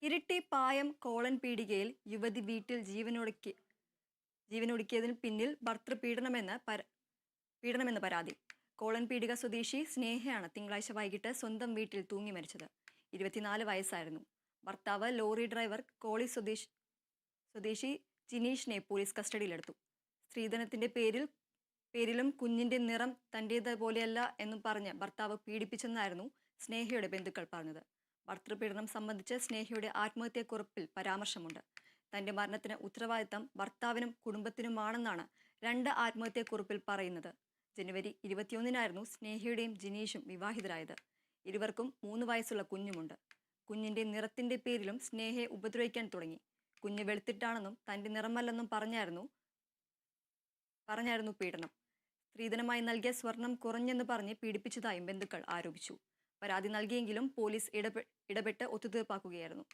ഇരിട്ടി പായം colon പീടികയിൽ യുവതി വീട്ടിൽ ജീവനൊടുക്കിയതിന് പിന്നിൽ പീഡനമെന്ന് പരാതി. കോളൻ പീടിക സ്വദേശി സ്നേഹയാണ് തിങ്കളാഴ്ച വൈകിട്ട് സ്വന്തം വീട്ടിൽ തൂങ്ങി മരിച്ചത്. 24 വയസ്സായിരുന്നു. ഭർത്താവ് ലോറി ഡ്രൈവർ കോളി സ്വദേശി ജിനീഷിനെ പോലീസ് കസ്റ്റഡിയിലെടുത്തു. സ്ത്രീധനത്തിന്റെ പേരിലും കുഞ്ഞിന്റെ നിറം തന്റേതുപോലെയല്ല എന്നും പറഞ്ഞ് ഭർത്താവ് പീഡിപ്പിച്ചെന്നായിരുന്നു സ്നേഹയുടെ ബന്ധുക്കൾ പറഞ്ഞത്. ഭർത്തൃപീഡനം സംബന്ധിച്ച് സ്നേഹയുടെ ആത്മഹത്യാക്കുറിപ്പിൽ പരാമർശമുണ്ട്. തന്റെ മരണത്തിന് ഉത്തരവാദിത്തം ഭർത്താവിനും കുടുംബത്തിനുമാണെന്നാണ് 2 ആത്മഹത്യാക്കുറിപ്പിൽ പറയുന്നത്. ജനുവരി 21-നായിരുന്നു സ്നേഹയുടെയും ജിനീഷും വിവാഹിതരായത്. ഇരുവർക്കും 3 വയസ്സുള്ള കുഞ്ഞുമുണ്ട്. കുഞ്ഞിന്റെ നിറത്തിന്റെ പേരിലും സ്നേഹയെ ഉപദ്രവിക്കാൻ തുടങ്ങി. കുഞ്ഞ് വെളുത്തിട്ടാണെന്നും തന്റെ നിറമല്ലെന്നും പറഞ്ഞായിരുന്നു പീഡനം. സ്ത്രീധനമായി നൽകിയ സ്വർണം കുറഞ്ഞെന്ന് പറഞ്ഞ് പീഡിപ്പിച്ചതായും ബന്ധുക്കൾ ആരോപിച്ചു. പരാതി നൽകിയെങ്കിലും പോലീസ് ഇടപെട്ട് ഒത്തുതീർപ്പാക്കുകയായിരുന്നു.